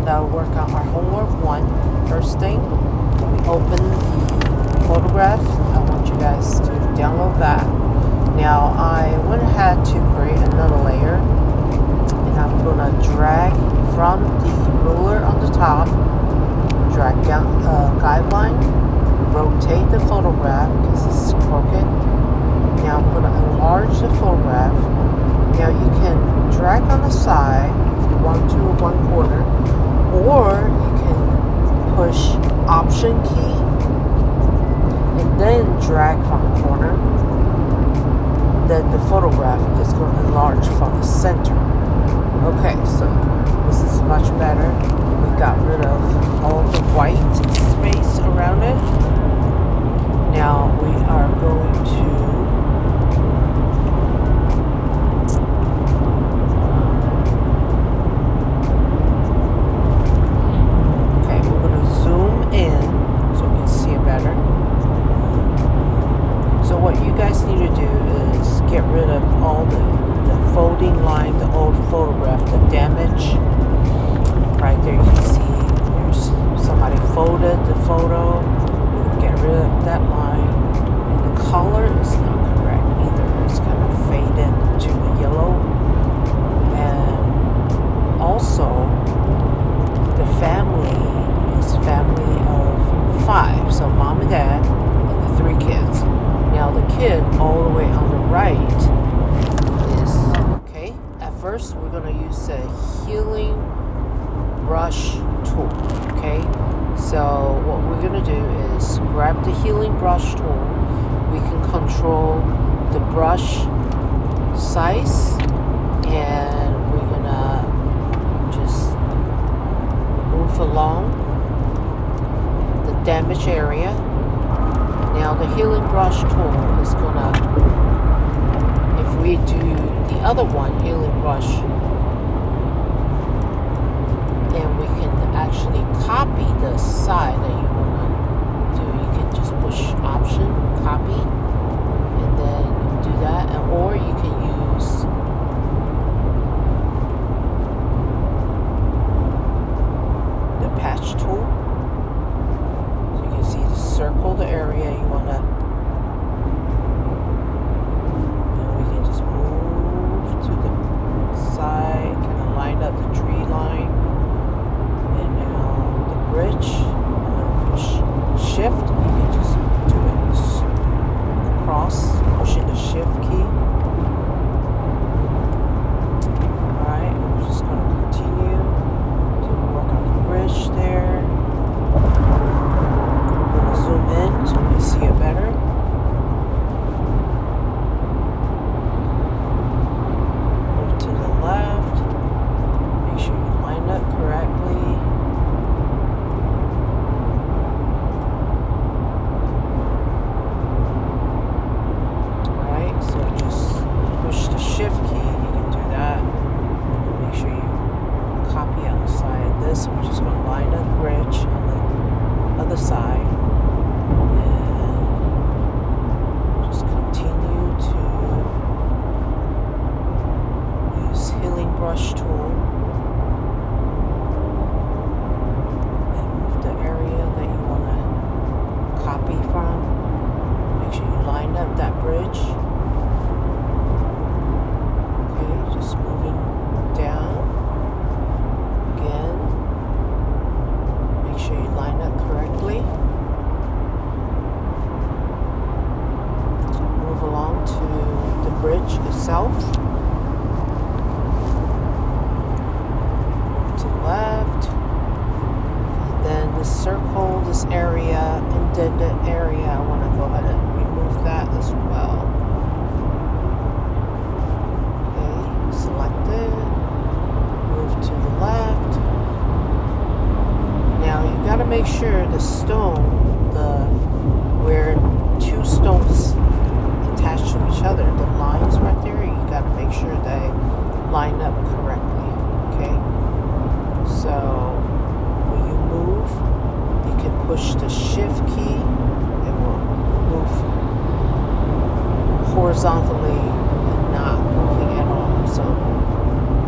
going to work on our homework one. First thing, we open the photograph. I want you guys to download that. Now, I went ahead to create another layer, and I'm going to drag from the ruler on the top, drag down a guideline, rotate the photograph because it's crooked. Now I'm going to enlarge the photograph. Now you can drag on the side if you want to, one corner, or you can push Option key and then drag from the corner. Then the photograph is going to enlarge from the center. Okay, so this is much better. We got rid of all the white space around it. Now we are going to brush tool. Okay, so what we're gonna do is grab the healing brush tool. We can control the brush size, and we're gonna just move along the damaged area. Now the healing brush tool is gonna, if we do the other one, healing brush, and we can actually copy the side that you want to do. You can just push Option, copy, and then do that. Or you can use the patch tool. So you can see the circle, the area you want to. And we can just move to the side, kind of line up the tree line. Bridge, I'm going to push Shift. You can just do it across, pushing the Shift key. Alright, we're just going to continue to work on the bridge there. I'm going to zoom in so we can see it better. Move to the left. Make sure you line up correctly. Shift key, you can do that. Make sure you copy on the side of this. We're just going to line up the bridge on the other side, and just continue to use healing brush tool and move the area that you want to copy from. Make sure you line up that bridge. Just moving down again. Make sure you line up correctly. Move along to the bridge itself. Move to the left. And then the circle, this area, indented area, I want to go ahead and remove that as well. Select it, move to the left. Now you got to make sure the stone, where two stones attach to each other, the lines right there, you got to make sure they line up correctly. Okay, so when you move, you can push the Shift key. It will move horizontally and not moving at all. So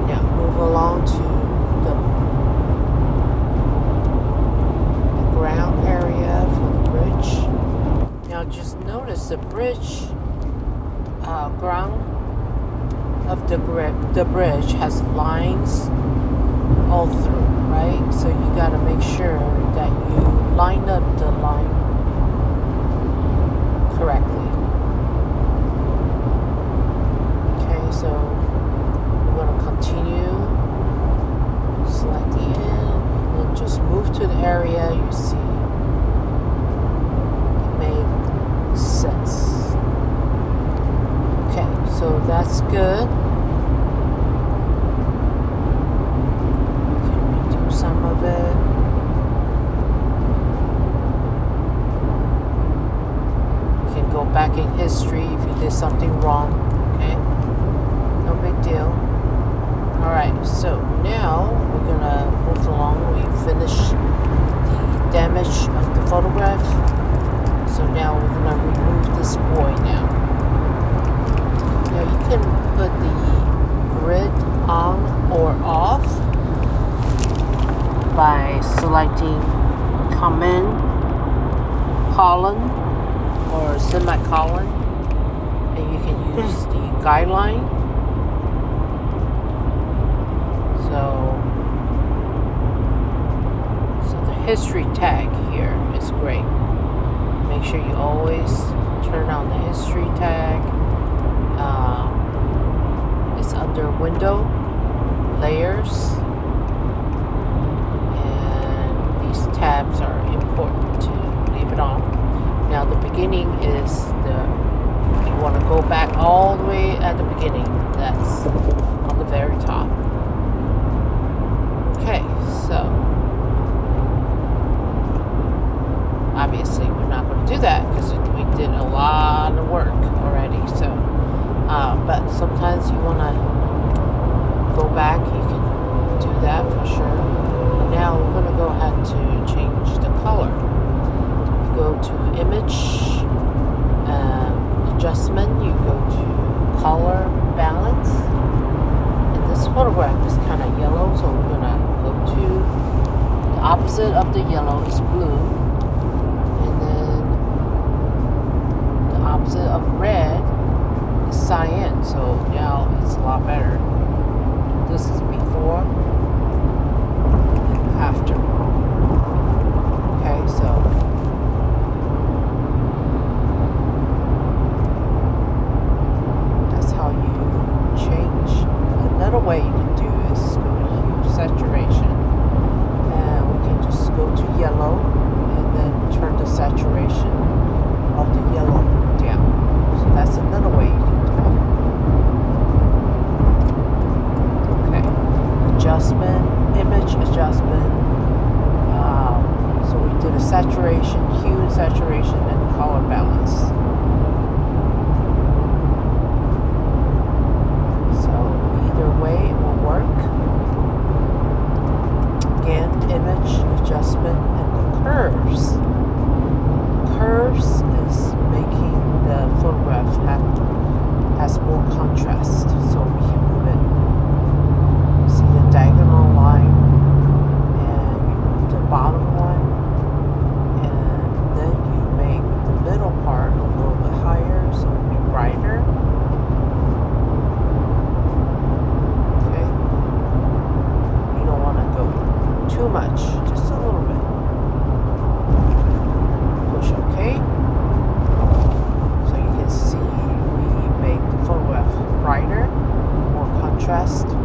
now move along to the Now just notice the bridge, ground of the bridge has lines all through, right? So you got to make sure that you line up the line correctly. Okay, so we're going to continue, select the end, and then just move to the area you see it made sense. Okay, so that's good. Some of it. You can go back in history if you did something wrong. Okay, no big deal. Alright, so now we're gonna move along. We finished the damage of the photograph. So now we're gonna remove this boy now. Now you can put the grid on or off by selecting command, colon, or semicolon, and you can use the guideline. So the history tag here is great. Make sure you always turn on the history tag. It's under window, layers. Tabs are important to leave it on. Now the beginning is you want to go back all the way at the beginning. That's on the very top. Okay, so obviously we're not going to do that because we did a lot of work already. So, but sometimes you want to go back. You can do that for sure. Now we're going to go ahead to change the color. You go to image, adjustment, you go to color balance. And this photograph is kind of yellow, so we're going to go to the opposite of the yellow is blue. And then the opposite of red is cyan, so now it's a lot better. This is before. After. Okay, so that's how you change. Another way you can do is go to hue saturation, and we can just go to yellow and then turn the saturation of the yellow down. So that's another way you can do it. Okay, adjustment, image adjustment. So we did a saturation, hue and saturation, and color balance. So either way it will work. Again, image adjustment and the curves. Curves is making the photograph has more contrast, so we can move it. See the diagonal line and the bottom one, and then you make the middle part a little bit higher so it'll be brighter. Okay, you don't want to go too much, just a little bit. Push OK. So you can see we make the photograph brighter, more contrast, and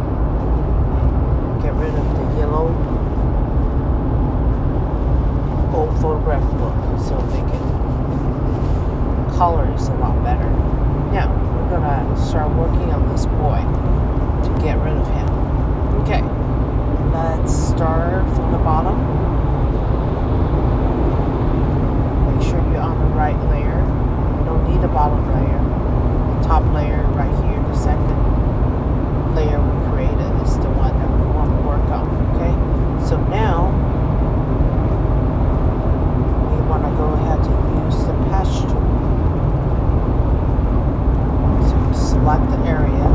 get rid of the yellow old photograph look, so make it color is a lot better. Now we're gonna start working on this boy to get rid of him. Okay, let's start from the bottom. Make sure you're on the right layer. You don't need the bottom layer. The top layer right here, the second layer we created, is the one that we want to work on. Okay, so now we want to go ahead and use the patch tool. So you select the area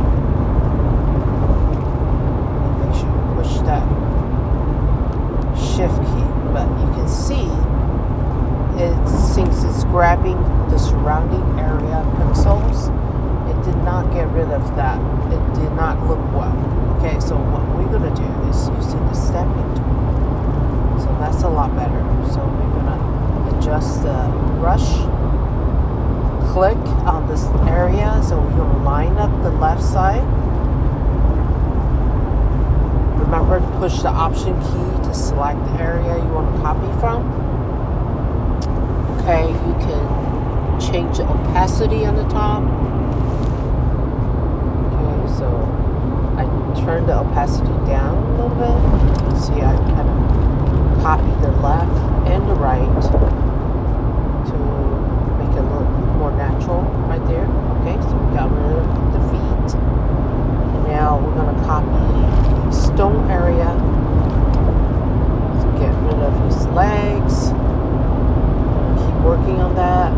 and make sure you push that shift key, but you can see it sinks it's grabbing the surrounding area pixels. It did not get rid of that. It did not look well. Okay, so what we're gonna do is using the stepping tool. So that's a lot better. So we're gonna adjust the brush, click on this area. So we're gonna line up the left side. Remember to push the Option key to select the area you want to copy from. Okay, you can change the opacity on the top. Okay, so I turn the opacity down a little bit. You can see I kind of copy the left and the right to make it look more natural right there. Okay, so we got rid of the feet. Now we're going to copy stone area to get rid of his legs. Keep working on that.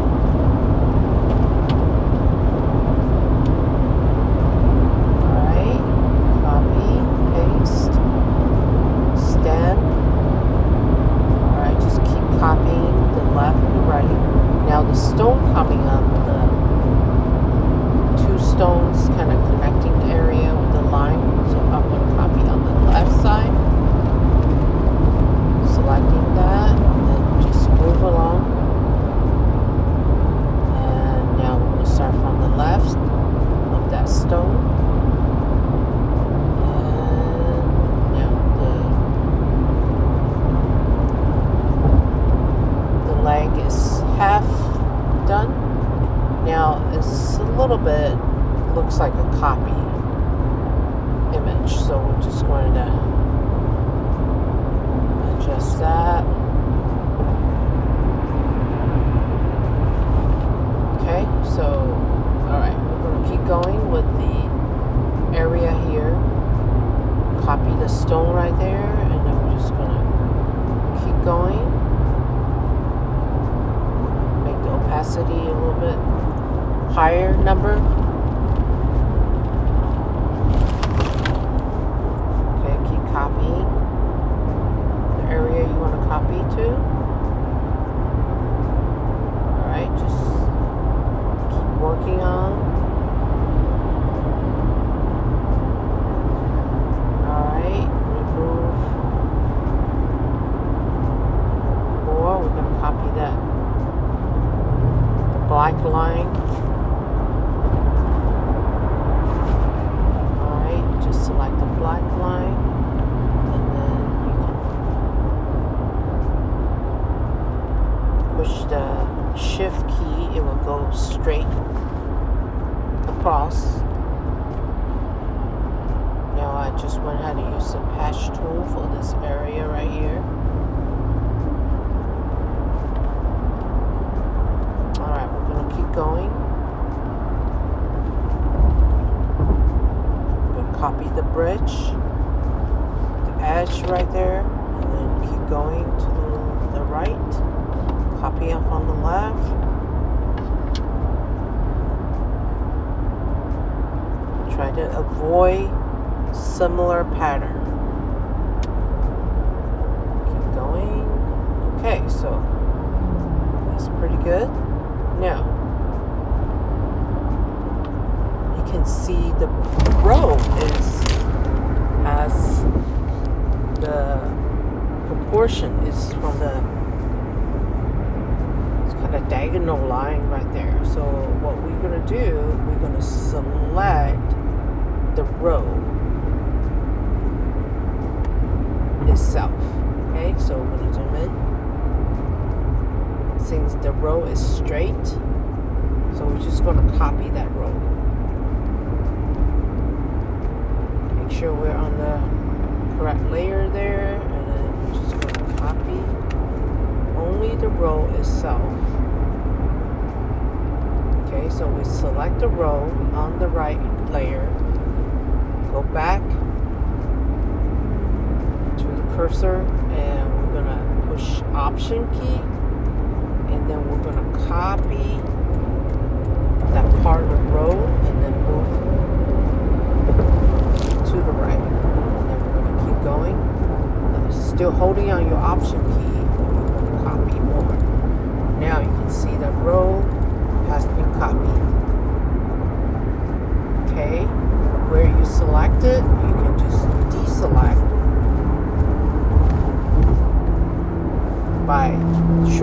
Alright, copy, paste, stem. Alright, just keep copying the left and the right. Now the stone coming up, the two stones kind of connecting the area with the line. So I'm going to copy on the left side, selecting that, and just move along. And now we're going to start from the left of that stone. And now the leg is half done. Now it's a little bit, looks like a copy image, so we're just going to adjust that. Okay, so alright, we're going to keep going with the area here. Copy the stone right there, and then we're just going to keep going. Make the opacity a little bit higher number. Copying the area you want to copy to. Alright, just keep working on. Alright, remove more. We're going to copy that. The black line. Alright, just select the black line. Push the shift key, it will go straight across. Now I just went ahead and use the patch tool for this area right here. Alright, we're going to keep going. I'm going to copy the bridge, the edge right there, and then keep going to the right. Copy up on the left. Try to avoid similar pattern. Keep going. Okay, so that's pretty good. Now you can see the row has the proportion is from the kind of diagonal line right there. So what we're going to do, we're going to select the row itself. Okay, so we're going to zoom in. Since the row is straight, so we're just going to copy that row. Make sure we're on the correct layer there, and then we're just going to copy only the row itself. Okay, so we select the row on the right layer, go back to the cursor, and we're going to push Option key, and then we're going to copy that part of the row and then move to the right. And then we're going to keep going. Still holding on your Option key, and we're going to copy more. Now you can see the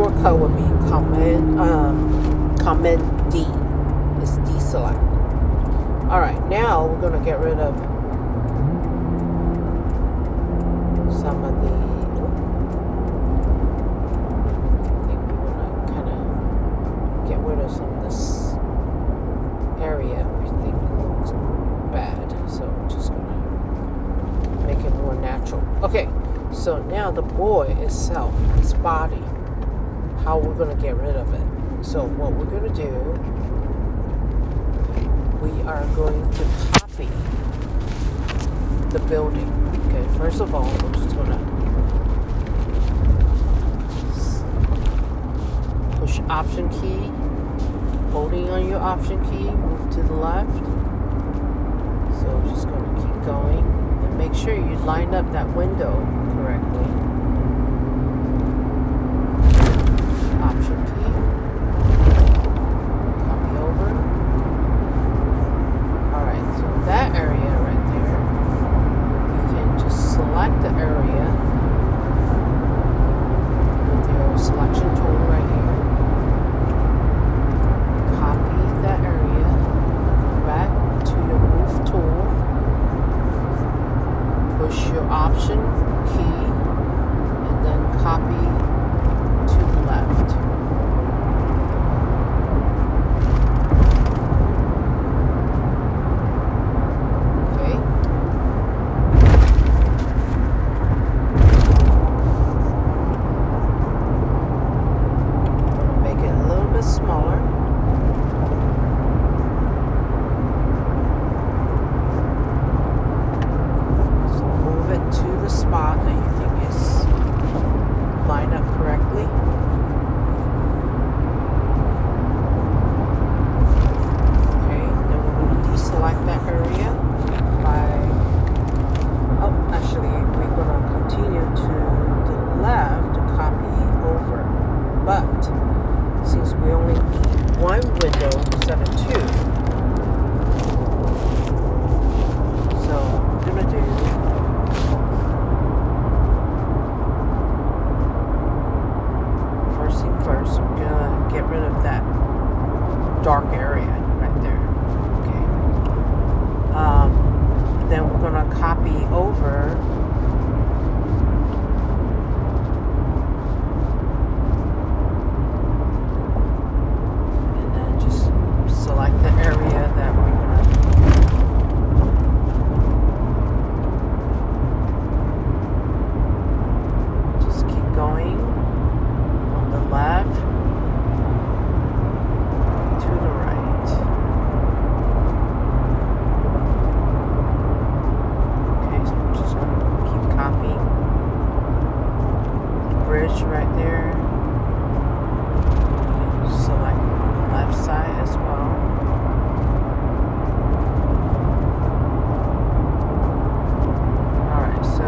shortcut would be Command D. It's deselect. Alright, now we're going to get rid of some of the, I think we want to kind of get rid of some of this area we think looks bad. So we're just going to make it more natural. Okay, so now the boy itself, his body, how we're going to get rid of it. So what we're going to do, we are going to copy the building. Okay, first of all, we're just going to push Option key, holding on your Option key, move to the left. So we're just going to keep going and make sure you line up that window correctly. Option key, copy over. Alright, so that area right there, you can just select the area with your selection tool right here. Copy that area, go back to your move tool, push your Option key, and then copy to the left. Okay. I'm going to make it a little bit smaller. So move it to the spot that you think is lined up correctly. Okay, then we're going to deselect that area by, actually we're going to continue to the left to copy over. But since we only need one window instead of two, so what we're going to do, first, we're gonna get rid of that dark area right there. Okay. Then we're gonna copy over and then just select the area that we're gonna just keep going. Left to the right. Okay, so we're just going to keep copying the bridge right there. Select the left side as well. Alright, so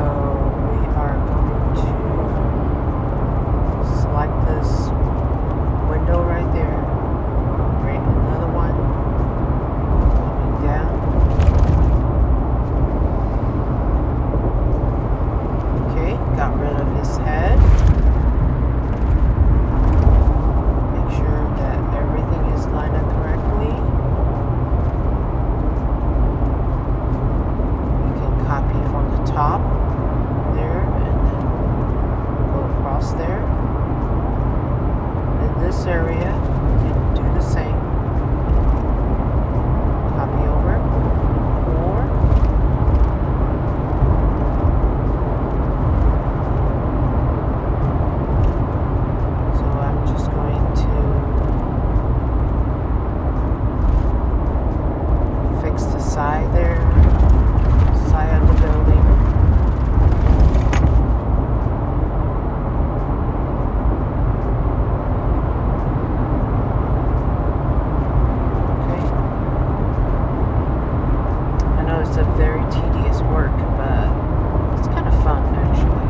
we are going to select this window right there. I'm going to create another one. Coming down. Okay, got rid of his head. Make sure that everything is lined up correctly. We can copy from the top there and then go across there. In this area, we can do the same. Copy over. 4. So I'm just going to fix the side there, side of the building. It's a very tedious work, but it's kind of fun actually.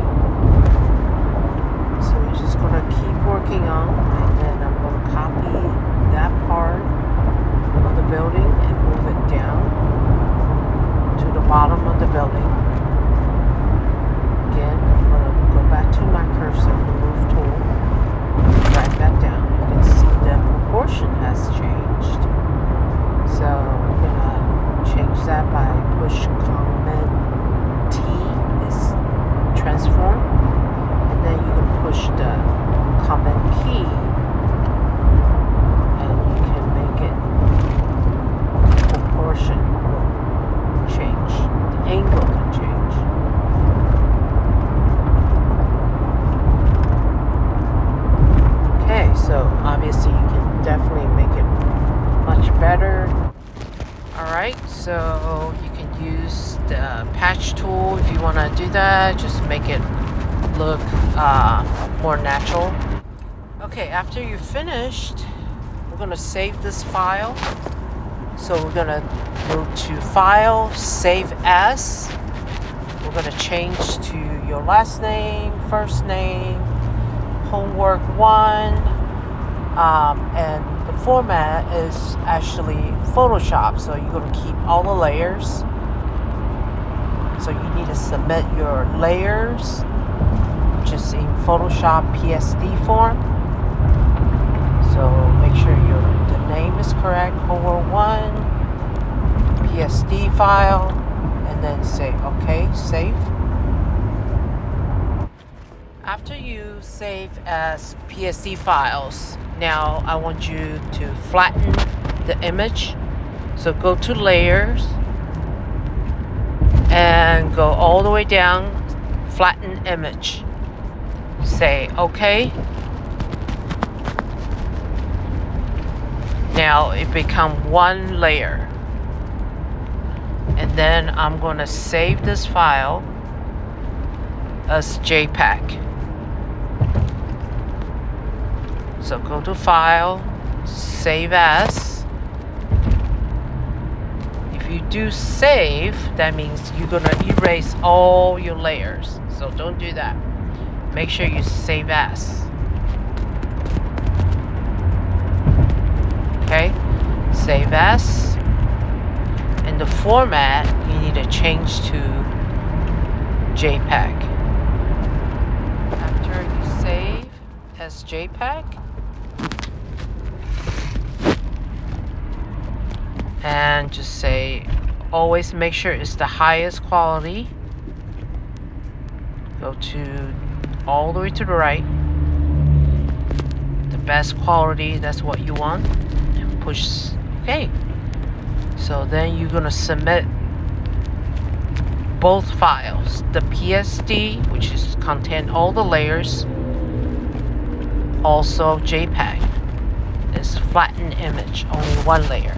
So we're just going to keep working on, and then I'm going to copy that part of the building and move it down to the bottom of the building. Again, I'm going to go back to my cursor, the move tool, right So obviously you can definitely make it much better. Alright, so you can use the patch tool if you want to do that. Just make it look more natural. Okay, after you're finished, we're going to save this file. So we're going to go to File, Save As. We're going to change to your last name, first name, Homework 1, and the format is actually Photoshop. So you're going to keep all the layers. So you need to submit your layers, which is in Photoshop PSD form. So make sure the name is correct, Homework 1, PSD file, and then say OK, save. After you save as PSD files, now I want you to flatten the image. So go to Layers and go all the way down, Flatten Image. Say OK. Now it become one layer. And then I'm going to save this file as JPEG. So go to File, Save As. If you do save, that means you're going to erase all your layers. So don't do that. Make sure you save as. Okay, save as. In the format, you need to change to JPEG. After you save as JPEG, and just say, always make sure it's the highest quality. Go to all the way to the right. The best quality, that's what you want. And push OK. So then you're going to submit both files. The PSD, which is contain all the layers. Also JPEG is flattened image, only one layer.